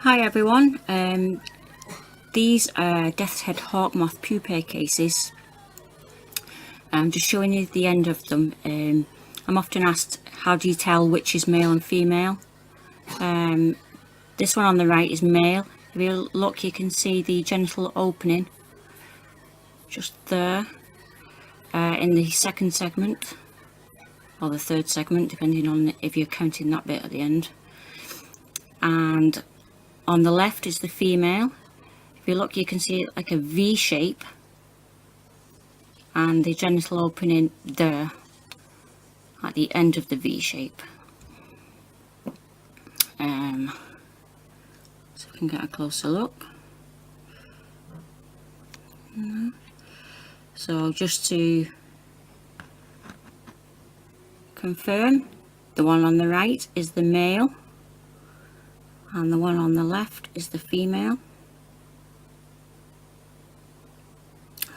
Hi everyone, these are death's head hawk moth pupae cases. I'm just showing you the end of them. I'm often asked, how do you tell which is male and female? This one on the right is male. If you look, you can see the genital opening just there in the second segment, or the third segment, depending on if you're counting that bit at the end. And on the left is the female. If you look, you can see it like a V shape, and the genital opening there at the end of the V shape. So we can get a closer look. So just to confirm, the one on the right is the male and the one on the left is the female.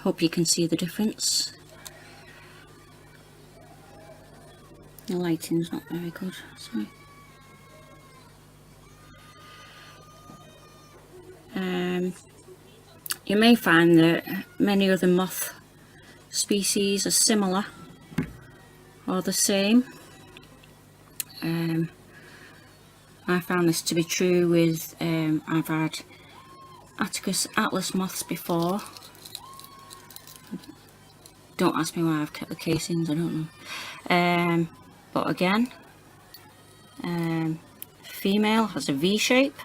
Hope you can see the difference. The lighting's not very good, sorry. You may find that many other moth species are similar or the same. I found this to be true with, I've had Attacus atlas moths before. Don't ask me why I've kept the casings, I don't know. But again, female has a V shape.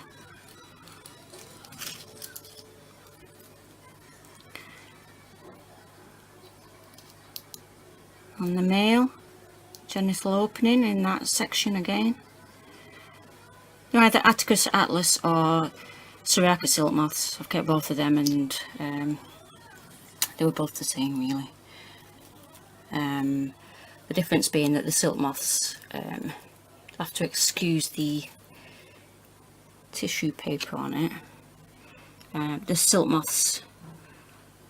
On the male, genital opening in that section again. They're either Attacus atlas or Syriaca silk moths. I've kept both of them, and they were both the same really. The difference being that the silk moths, have to excuse the tissue paper on it. The silk moths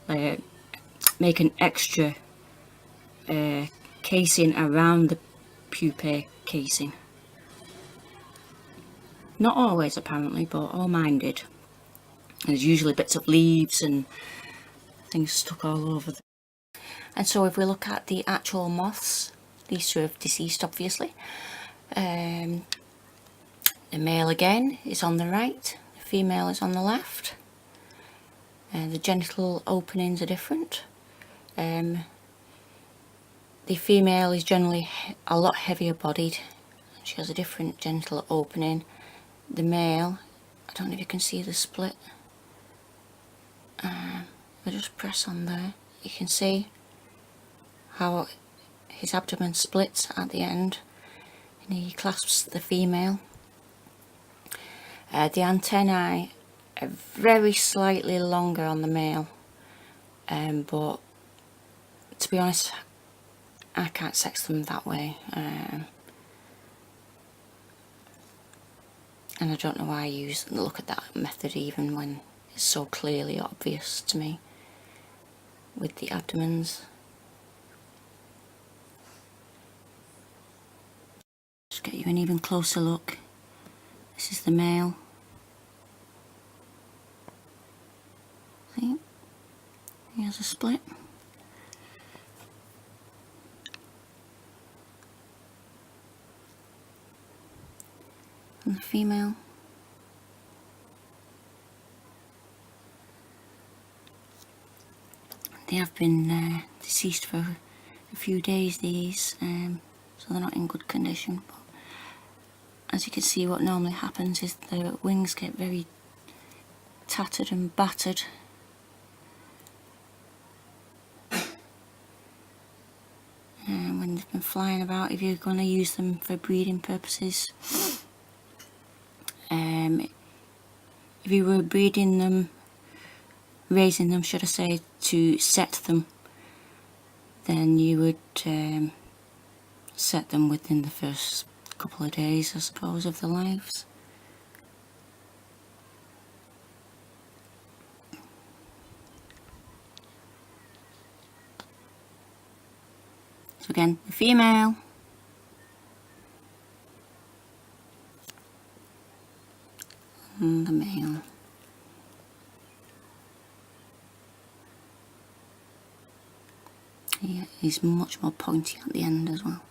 make an extra casing around the pupae casing. Not always apparently, but all mine did. There's usually bits of leaves and things stuck all over them. And so if we look at the actual moths, these two have deceased obviously. The male again is on the right, the female is on the left. The genital openings are different. The female is generally a lot heavier bodied. She has a different genital opening. The male, I don't know if you can see the split. I just press on there. You can see how his abdomen splits at the end and he clasps the female. The antennae are very slightly longer on the male, but to be honest, I can't sex them that way, and I don't know why I look at that method even when it's so clearly obvious to me with the abdomens. Just get you an even closer look. This is the male. See? He has a split. And the female. They have been deceased for a few days, these, so they're not in good condition. But as you can see, what normally happens is the wings get very tattered and battered. And when they've been flying about, if you're going to use them for breeding purposes, if you were breeding them, raising them should I say, to set them, then you would set them within the first couple of days, I suppose, of their lives. So again, the female, and the male. Yeah, he's much more pointy at the end as well.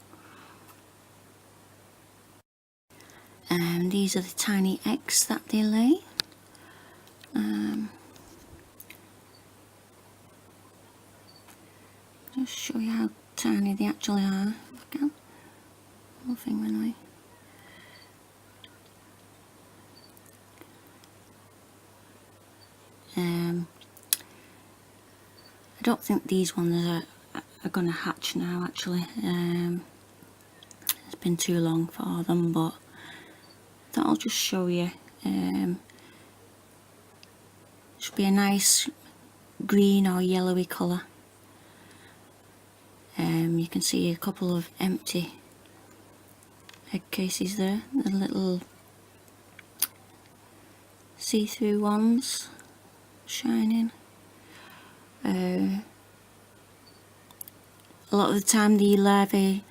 And these are the tiny eggs that they lay. Just show you how tiny they actually are. If I can. Little finger anyway. I don't think these ones are going to hatch now actually. It's been too long for them, but I thought I'll just show you. Should be a nice green or yellowy colour. You can see a couple of empty egg cases there, the little see-through ones shining. A lot of the time the larvae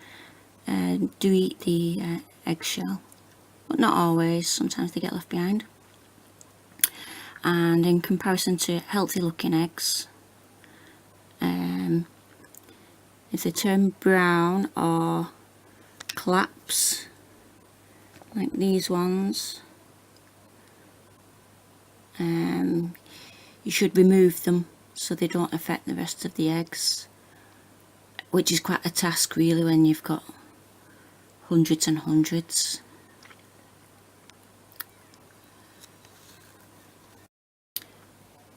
do eat the eggshell, but not always. Sometimes they get left behind. And in comparison to healthy looking eggs, if they turn brown or collapse like these ones, you should remove them so they don't affect the rest of the eggs, which is quite a task really when you've got hundreds and hundreds.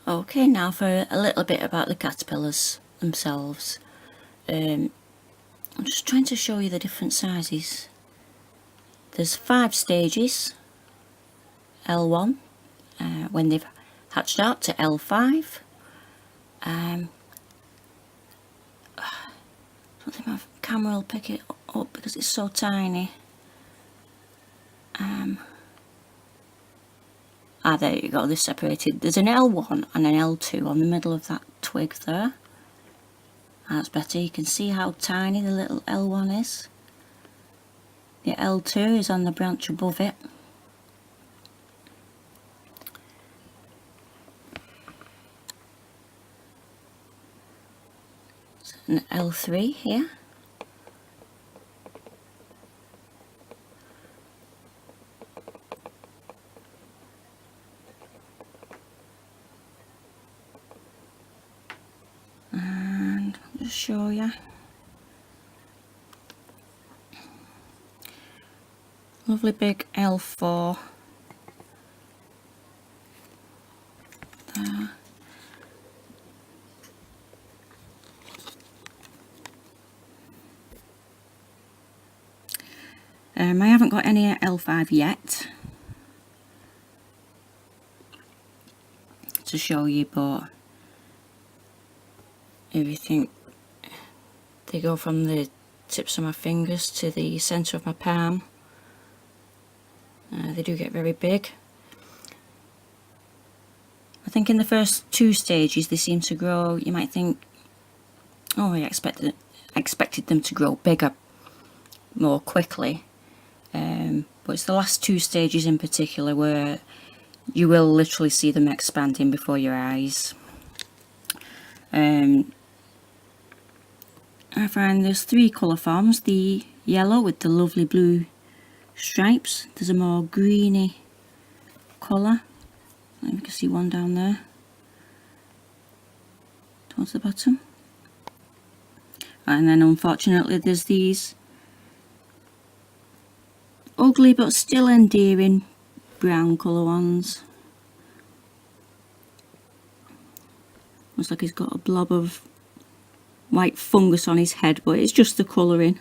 Okay, now for a little bit about the caterpillars themselves. I'm just trying to show you the different sizes. There's 5 stages. L1 when they've hatched out, to L5. I don't think my camera will pick it up because it's so tiny. There you go, they're separated. There's an L1 and an L2 on the middle of that twig there. That's better. You can see how tiny the little L1 is. The L2 is on the branch above it. There's an L3 here. Show you. Lovely big L4 there. I haven't got any L5 yet to show you, but everything, they go from the tips of my fingers to the centre of my palm. They do get very big. I think in the first 2 stages they seem to grow, you might think, oh, I expected them to grow bigger more quickly. But it's the last 2 stages in particular where you will literally see them expanding before your eyes. I find there's 3 colour forms: the yellow with the lovely blue stripes, there's a more greeny colour, you can see one down there towards the bottom, and then unfortunately there's these ugly but still endearing brown colour ones. Looks like he's got a blob of white fungus on his head, but it's just the colouring.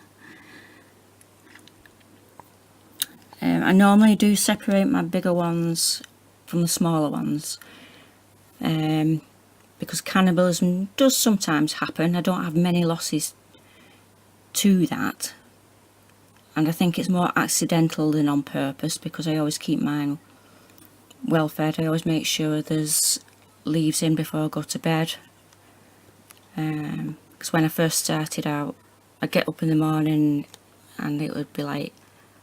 I normally do separate my bigger ones from the smaller ones, because cannibalism does sometimes happen. I don't have many losses to that, and I think it's more accidental than on purpose, because I always keep mine well fed. I always make sure there's leaves in before I go to bed, because when I first started out, I'd get up in the morning and it would be like,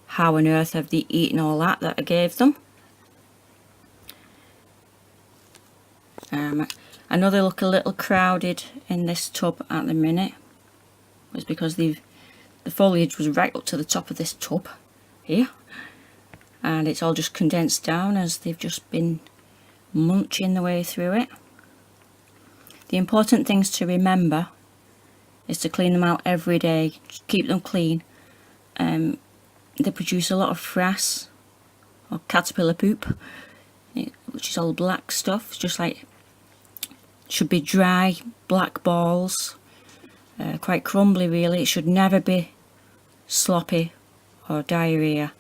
how on earth have they eaten all that I gave them? I know they look a little crowded in this tub at the minute. It's because the foliage was right up to the top of this tub here, and it's all just condensed down as they've just been munching the way through it. The important things to remember is to clean them out every day. Just keep them clean. They produce a lot of frass or caterpillar poop, which is all black stuff. It's just like, should be dry black balls, quite crumbly really. It should never be sloppy or diarrhea.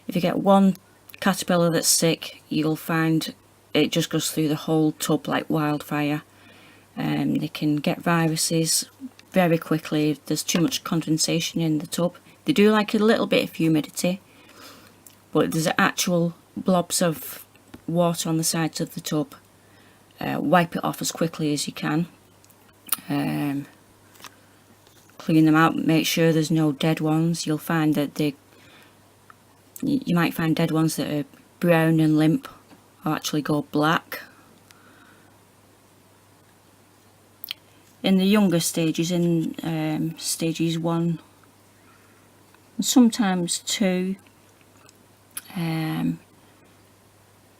If you get one caterpillar that's sick, you'll find it just goes through the whole tub like wildfire. They can get viruses very quickly if there's too much condensation in the tub. They do like a little bit of humidity, but if there's actual blobs of water on the sides of the tub, wipe it off as quickly as you can. Clean them out, make sure there's no dead ones. You'll find that you might find dead ones that are brown and limp or actually go black. In the younger stages, in stages 1 and sometimes 2,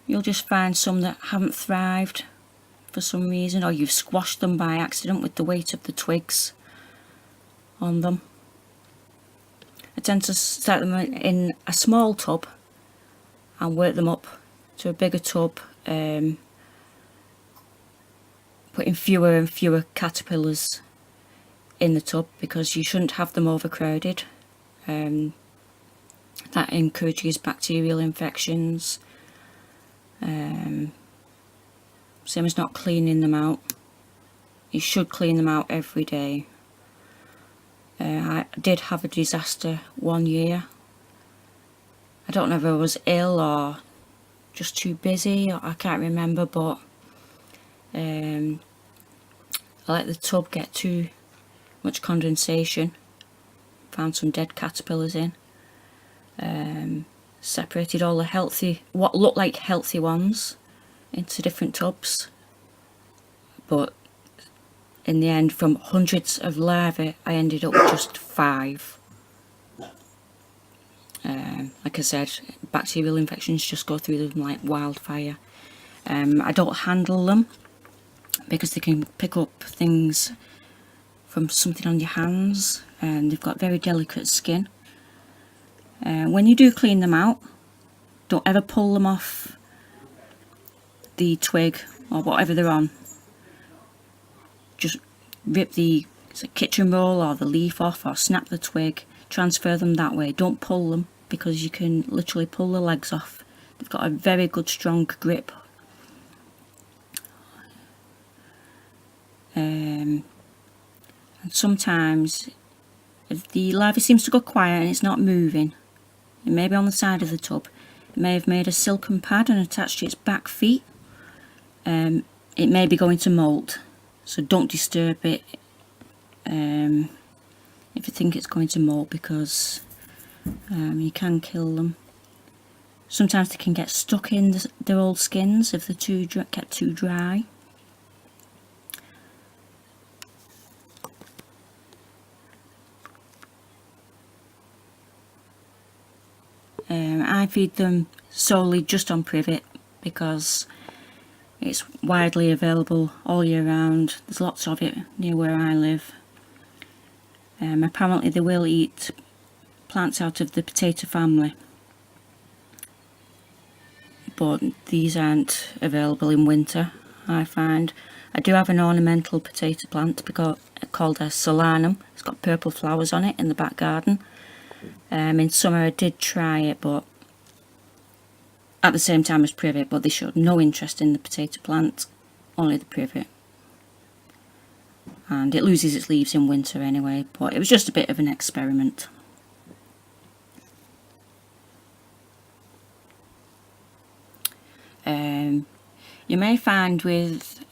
you'll just find some that haven't thrived for some reason, or you've squashed them by accident with the weight of the twigs on them. I tend to start them in a small tub and work them up to a bigger tub, putting fewer and fewer caterpillars in the tub because you shouldn't have them overcrowded. That encourages bacterial infections. Same as not cleaning them out. You should clean them out every day. I did have a disaster one year. I don't know if I was ill or just too busy, or I can't remember, but I let the tub get too much condensation. Found some dead caterpillars in. Separated all the healthy, what looked like healthy ones, into different tubs, but in the end, from hundreds of larvae, I ended up with just 5. Like I said, bacterial infections just go through them like wildfire. I don't handle them because they can pick up things from something on your hands, and they've got very delicate skin. When you do clean them out, don't ever pull them off the twig or whatever they're on. Just rip the kitchen roll or the leaf off, or snap the twig, transfer them that way. Don't pull them, because you can literally pull the legs off. They've got a very good strong grip. And sometimes if the larvae seems to go quiet and it's not moving, it may be on the side of the tub. It may have made a silken pad and attached to its back feet. It may be going to moult, so don't disturb it if you think it's going to moult, because you can kill them. Sometimes they can get stuck in their old skins if they're kept too dry. I feed them solely just on privet because it's widely available all year round. There's lots of it near where I live. Apparently they will eat plants out of the potato family, but these aren't available in winter, I find. I do have an ornamental potato plant called a solanum. It's got purple flowers on it in the back garden. In summer I did try it, but at the same time as privet, but they showed no interest in the potato plant, only the privet. And it loses its leaves in winter anyway, but it was just a bit of an experiment. You may find with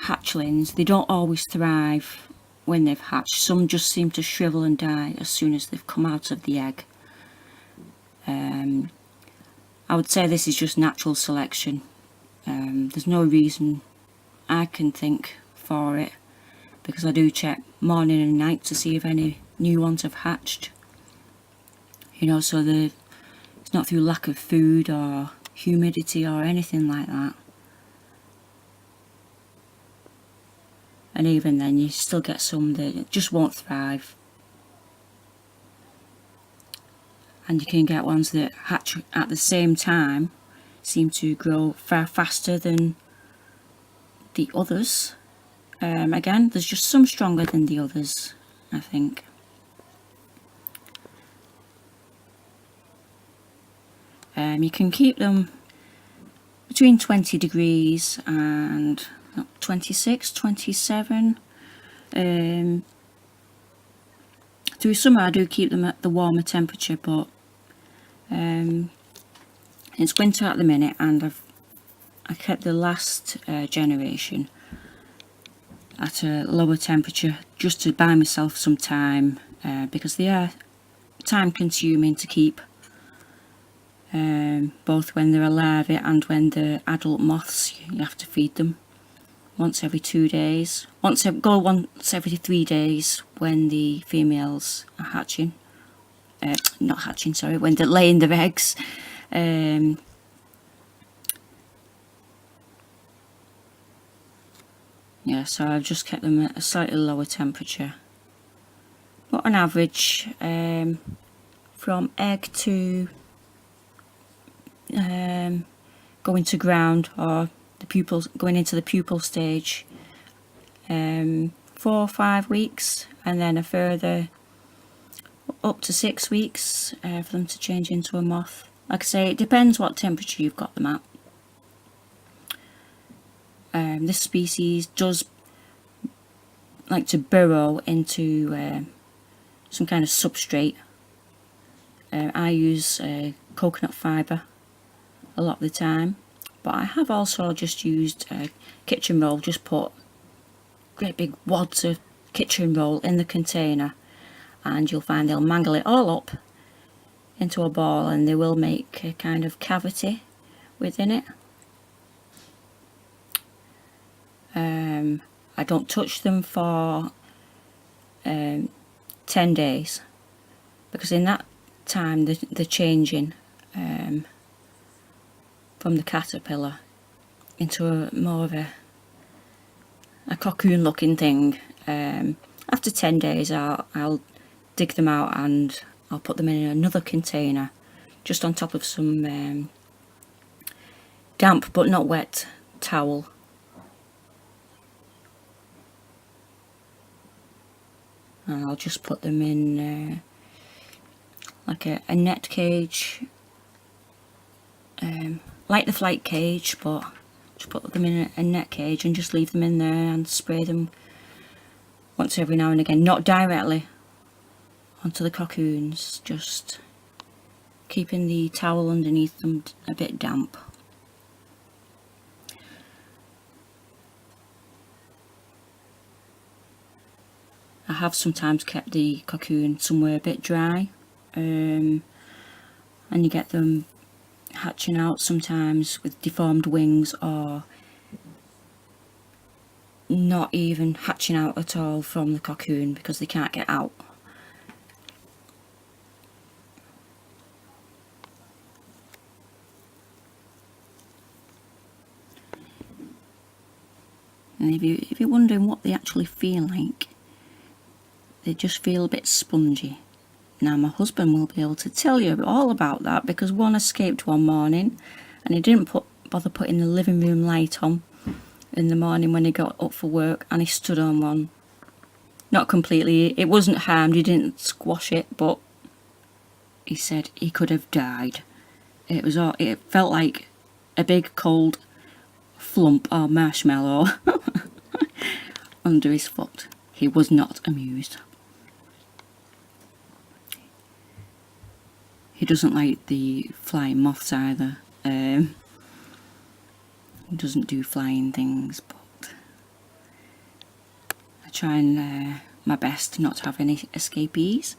hatchlings, they don't always thrive when they've hatched. Some just seem to shrivel and die as soon as they've come out of the egg. I would say this is just natural selection. There's no reason I can think for it, because I do check morning and night to see if any new ones have hatched. You know, so it's not through lack of food or humidity or anything like that. And even then, you still get some that just won't thrive. And you can get ones that hatch at the same time, seem to grow far faster than the others. Again, there's just some stronger than the others, I think. You can keep them between 20 degrees and 26, 27. Through summer I do keep them at the warmer temperature, but it's winter at the minute, and I kept the last generation at a lower temperature just to buy myself some time, because they are time consuming to keep, both when they're larvae and when they're adult moths. You have to feed them once every 2 days, once every 3 days when the females are hatching, not hatching, sorry, when they're laying their eggs. Yeah, so I've just kept them at a slightly lower temperature, but on average, from egg to going to ground, or the pupils going into the pupal stage, 4 or 5 weeks, and then a further up to 6 weeks for them to change into a moth. Like I say, it depends what temperature you've got them at. This species does like to burrow into some kind of substrate. I use coconut fibre a lot of the time, but I have also just used kitchen roll. Just put great big wads of kitchen roll in the container, and you'll find they'll mangle it all up into a ball, and they will make a kind of cavity within it. I don't touch them for 10 days, because in that time they're changing from the caterpillar into more of a cocoon looking thing. After 10 days I'll dig them out, and I'll put them in another container just on top of some damp but not wet towel. And I'll just put them in like a net cage, like the flight cage, but just put them in a net cage and just leave them in there and spray them once every now and again, not directly onto the cocoons, just keeping the towel underneath them a bit damp. I have sometimes kept the cocoon somewhere a bit dry, and you get them hatching out sometimes with deformed wings, or not even hatching out at all from the cocoon because they can't get out. And if you're wondering what they actually feel like, they just feel a bit spongy. Now my husband will be able to tell you all about that, because one escaped one morning and he didn't bother putting the living room light on in the morning when he got up for work, and he stood on one. Not completely, it wasn't harmed, he didn't squash it, but he said he could have died. It felt like a big cold flump or marshmallow under his foot. He was not amused. He doesn't like the flying moths either. He doesn't do flying things, but I try and my best not to have any escapees.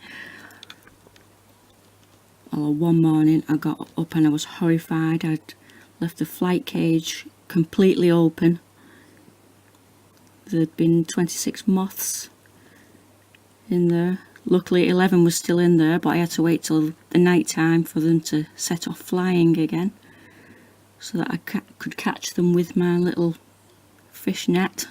Although one morning I got up and I was horrified. I'd left the flight cage completely open. There'd been 26 moths in there. Luckily 11 was still in there, but I had to wait till the night time for them to set off flying again, so that I could catch them with my little fish net.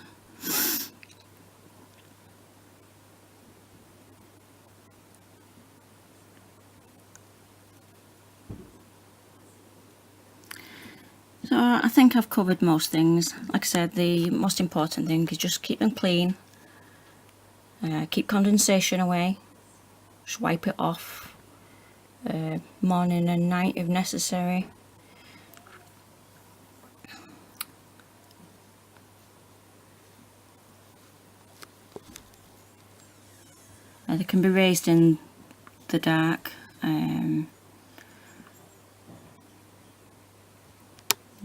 So I think I've covered most things. Like I said, the most important thing is just keep them clean, keep condensation away, just wipe it off morning and night if necessary. They can be raised in the dark.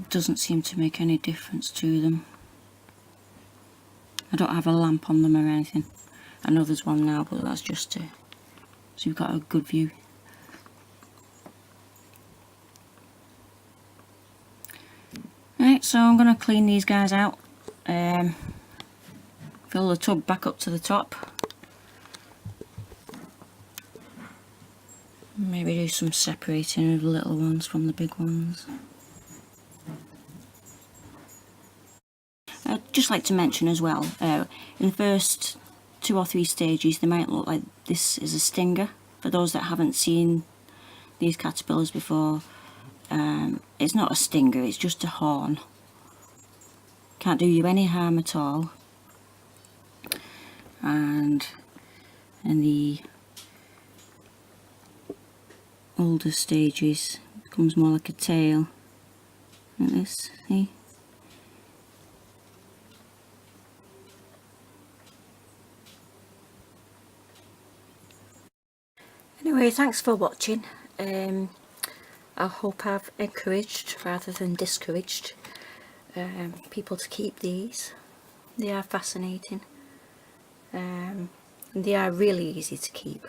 Doesn't seem to make any difference to them. I don't have a lamp on them or anything. I know there's one now, but that's just so you've got a good view. Right, so I'm going to clean these guys out. Fill the tub back up to the top. Maybe do some separating of the little ones from the big ones. I'd just like to mention as well, in the first 2 or 3 stages they might look like this is a stinger. For those that haven't seen these caterpillars before, it's not a stinger, it's just a horn. Can't do you any harm at all. And in the older stages it becomes more like a tail, like this, see? Anyway, thanks for watching. I hope I've encouraged rather than discouraged people to keep these. They are fascinating. They are really easy to keep.